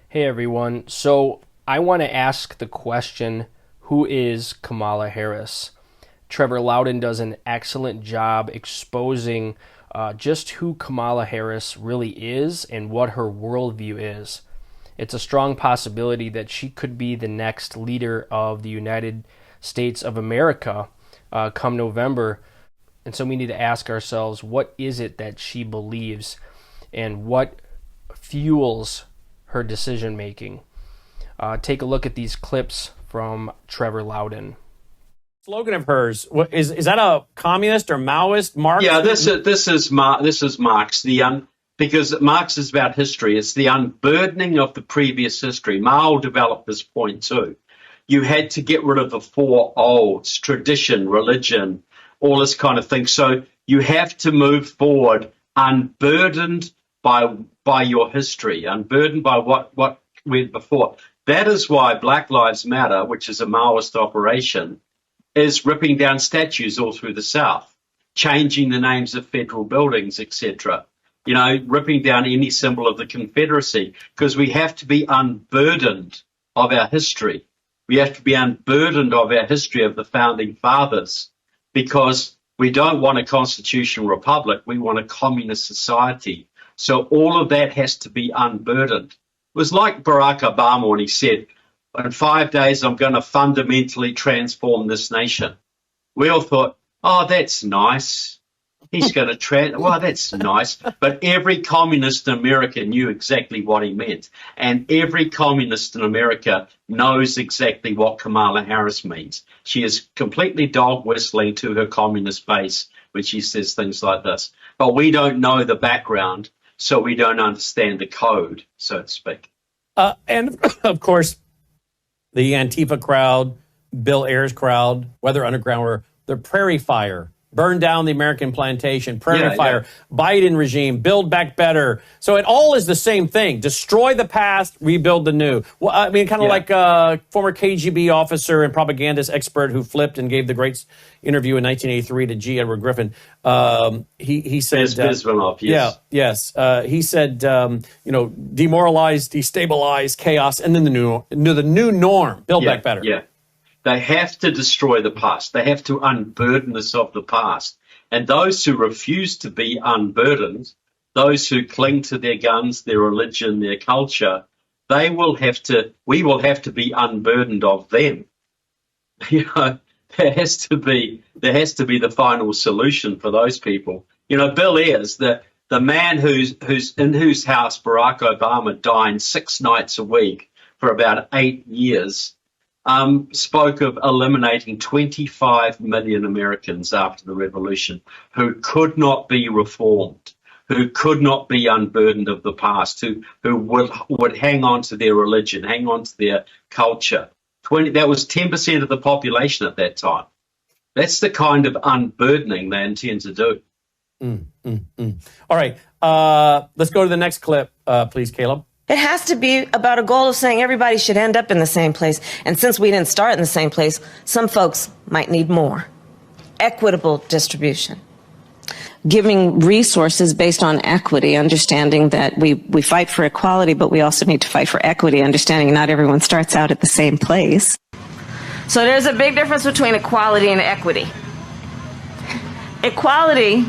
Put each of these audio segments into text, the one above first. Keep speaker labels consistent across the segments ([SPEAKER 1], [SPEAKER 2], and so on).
[SPEAKER 1] Hey everyone. So I want to ask the question, who is Kamala Harris? Trevor Loudon does an excellent job exposing just who Kamala Harris really is and what her worldview is. It's a strong possibility that she could be the next leader of the United States of America come November. And so we need to ask ourselves, what is it that she believes and what fuels her decision making? Take a look at these clips from Trevor Loudon.
[SPEAKER 2] Slogan of hers, is that a communist or Maoist? Marx?
[SPEAKER 3] Yeah, this is Marx. Because Marx is about history. It's the unburdening of the previous history. Mao developed this point too. You had to get rid of the four olds: tradition, religion, all this kind of thing. So you have to move forward unburdened by your history, unburdened by what went before. That is why Black Lives Matter, which is a Maoist operation, is ripping down statues all through the South, changing the names of federal buildings, etc. You know, ripping down any symbol of the Confederacy, because we have to be unburdened of our history. We have to be unburdened of our history of the founding fathers, because we don't want a constitutional republic. We want a communist society. So all of that has to be unburdened. It was like Barack Obama when he said, in 5 days, I'm going to fundamentally transform this nation. We all thought, oh, that's nice. He's going to well, that's nice. But every communist in America knew exactly what he meant. And every communist in America knows exactly what Kamala Harris means. She is completely dog whistling to her communist base when she says things like this. But we don't know the background, so we don't understand the code, so to speak.
[SPEAKER 2] And, of course, the Antifa crowd, Bill Ayers crowd, Weather Underground, were the Prairie Fire. Burn down the American plantation, Prairie Fire, Biden regime, build back better. So it all is the same thing. Destroy the past, rebuild the new. Well, I mean, kind of like a former KGB officer and propagandist expert who flipped and gave the great interview in 1983 to G. Edward Griffin. He said, he said, demoralize, destabilize, chaos, and then the new norm, build back better.
[SPEAKER 3] Yeah. They have to destroy the past. They have to unburden us of the past. And those who refuse to be unburdened, those who cling to their guns, their religion, their culture, we will have to be unburdened of them. You know, there has to be the final solution for those people. You know, Bill Ayers, the man who's in whose house Barack Obama dined 6 nights a week for about 8 years, spoke of eliminating 25 million Americans after the revolution who could not be reformed, who could not be unburdened of the past, who would hang on to their religion, hang on to their culture. That was 10% of the population at that time. That's the kind of unburdening they intend to do.
[SPEAKER 2] All right, let's go to the next clip, please, Caleb.
[SPEAKER 4] It has to be about a goal of saying everybody should end up in the same place. And since we didn't start in the same place, some folks might need more. Equitable distribution. Giving resources based on equity, understanding that we fight for equality, but we also need to fight for equity, understanding not everyone starts out at the same place. So there's a big difference between equality and equity. Equality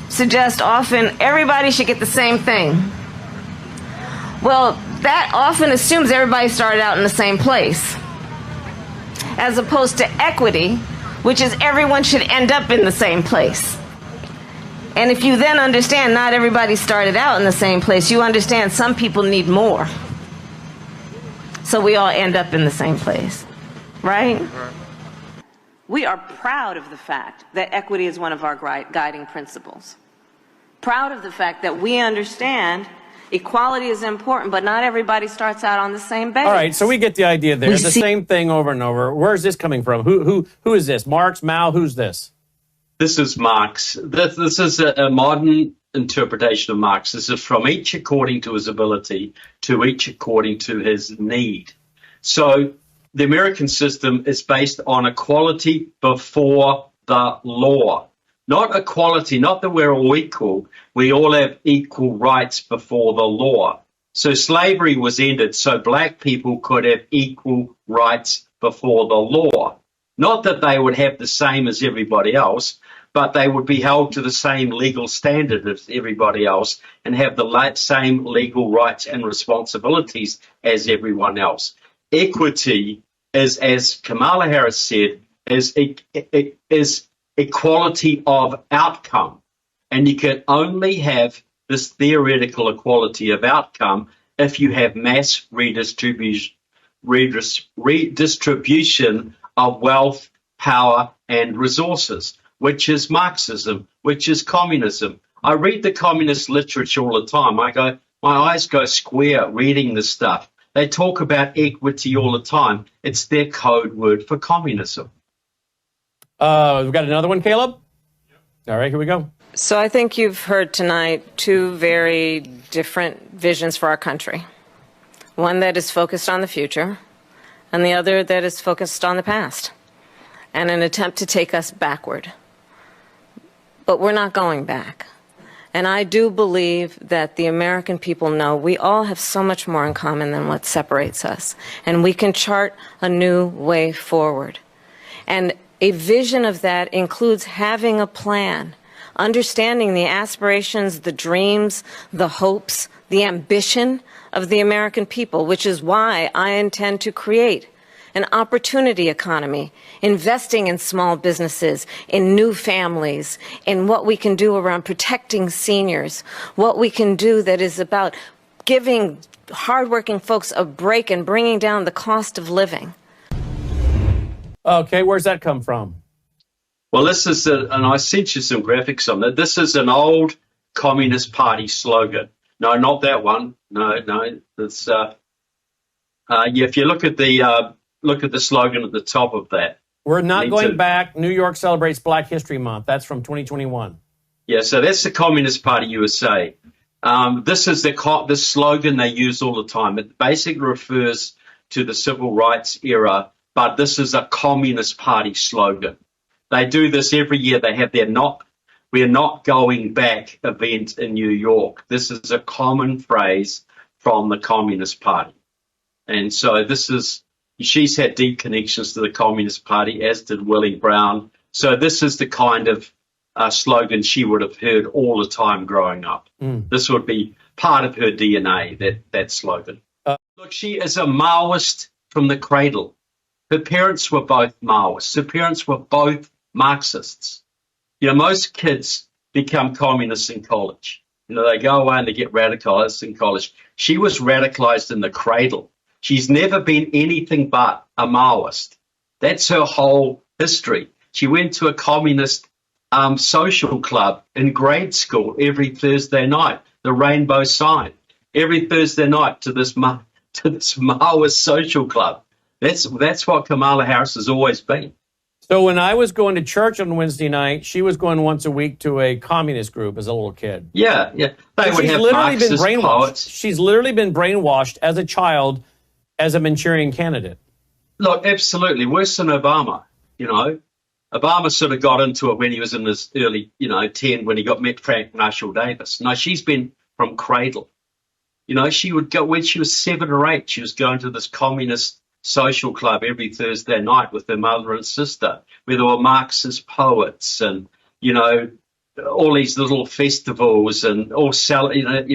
[SPEAKER 4] suggests often everybody should get the same thing. Well, that often assumes everybody started out in the same place, as opposed to equity, which is everyone should end up in the same place. And if you then understand not everybody started out in the same place, you understand some people need more. So we all end up in the same place, right? We are proud of the fact that equity is one of our guiding principles. Proud of the fact that we understand equality is important, but not everybody starts out on the same base.
[SPEAKER 2] All right, so we get the idea there. The same thing over and over. Where's this coming from? Who is this? Marx, Mao? Who's this?
[SPEAKER 3] This is Marx. This is a modern interpretation of Marx. This is from each according to his ability to each according to his need. So the American system is based on equality before the law. Not equality, not that we're all equal. We all have equal rights before the law. So slavery was ended so black people could have equal rights before the law. Not that they would have the same as everybody else, but they would be held to the same legal standard as everybody else and have the same legal rights and responsibilities as everyone else. Equity is, as Kamala Harris said, is equality of outcome. And you can only have this theoretical equality of outcome if you have mass redistribution of wealth, power, and resources, which is Marxism, which is communism. I read the communist literature all the time. My eyes go square reading this stuff. They talk about equity all the time. It's their code word for communism.
[SPEAKER 2] We've got another one, Caleb? Yep. All right, here we go.
[SPEAKER 4] So I think you've heard tonight two very different visions for our country. One that is focused on the future, and the other that is focused on the past, and an attempt to take us backward. But we're not going back. And I do believe that the American people know we all have so much more in common than what separates us. And we can chart a new way forward. And a vision of that includes having a plan, understanding the aspirations, the dreams, the hopes, the ambition of the American people, which is why I intend to create an opportunity economy, investing in small businesses, in new families, in what we can do around protecting seniors, what we can do that is about giving hardworking folks a break and bringing down the cost of living.
[SPEAKER 2] Okay, where's that come from?
[SPEAKER 3] Well, this is, and I sent you some graphics on that. This is an old Communist Party slogan. No, not that one. No. It's if you look at the slogan at the top of that.
[SPEAKER 2] We're not going back. New York celebrates Black History Month. That's from 2021.
[SPEAKER 3] Yeah, so that's the Communist Party USA. This is the slogan they use all the time. It basically refers to the civil rights era, but this is a Communist Party slogan. They do this every year. They have their "We're not going back" event in New York. This is a common phrase from the Communist Party. And so she's had deep connections to the Communist Party, as did Willie Brown. So this is the kind of slogan she would have heard all the time growing up. This would be part of her DNA, that slogan. Look, she is a Maoist from the cradle. Her parents were both Maoists. Her parents were both Marxists. Most kids become communists in college. They go away and they get radicalized in college. She was radicalized in the cradle. She's never been anything but a Maoist. That's her whole history. She went to a communist social club in grade school every Thursday night, the Rainbow Sign, every Thursday night to this Maoist social club. That's what Kamala Harris has always been.
[SPEAKER 2] So when I was going to church on Wednesday night, she was going once a week to a communist group as a little kid.
[SPEAKER 3] Yeah. They would
[SPEAKER 2] she's
[SPEAKER 3] have
[SPEAKER 2] literally
[SPEAKER 3] Marxist
[SPEAKER 2] been brainwashed.
[SPEAKER 3] poets.
[SPEAKER 2] She's literally been brainwashed as a child as a Manchurian candidate.
[SPEAKER 3] Look, absolutely. Worse than Obama, Obama sort of got into it when he was in his early, 10, when he met Frank Marshall Davis. No, she's been from cradle. She would go, when she was 7 or 8, she was going to this communist social club every Thursday night with her mother and sister, where there were Marxist poets and, all these little festivals and all celebrating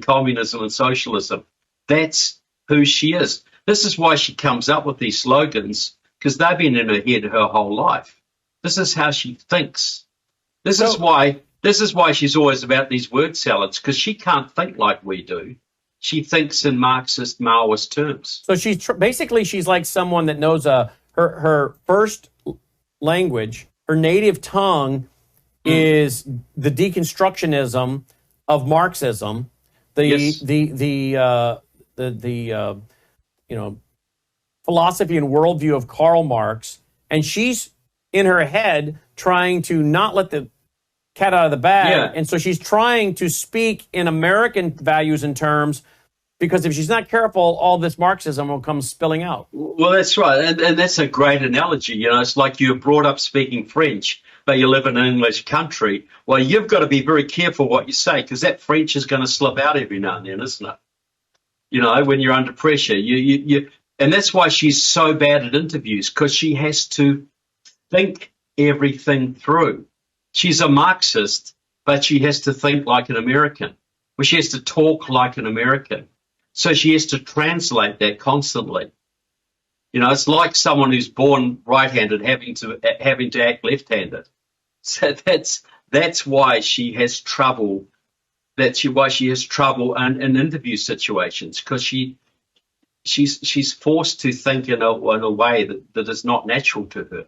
[SPEAKER 3] communism and socialism. That's who she is. This is why she comes up with these slogans, because they've been in her head her whole life. This is how she thinks. This is why she's always about these word salads, because she can't think like we do. She thinks in Marxist, Maoist terms.
[SPEAKER 2] So she's like someone that knows her first language, her native tongue is the deconstructionism of Marxism, the philosophy and worldview of Karl Marx, and she's in her head trying to not let the cat out of the bag, and so she's trying to speak in American values and terms Because if she's not careful, all this Marxism will come spilling out.
[SPEAKER 3] Well, that's right. And that's a great analogy. You know, it's like you're brought up speaking French, but you live in an English country. Well, you've got to be very careful what you say, because that French is going to slip out every now and then, isn't it? You know, when you're under pressure. And that's why she's so bad at interviews, because she has to think everything through. She's a Marxist, but she has to think like an American. Well, she has to talk like an American. So she has to translate that constantly. You know, it's like someone who's born right-handed having to act left-handed. So that's why she has trouble. Why she has trouble in interview situations, because she's forced to think in a way that is not natural to her.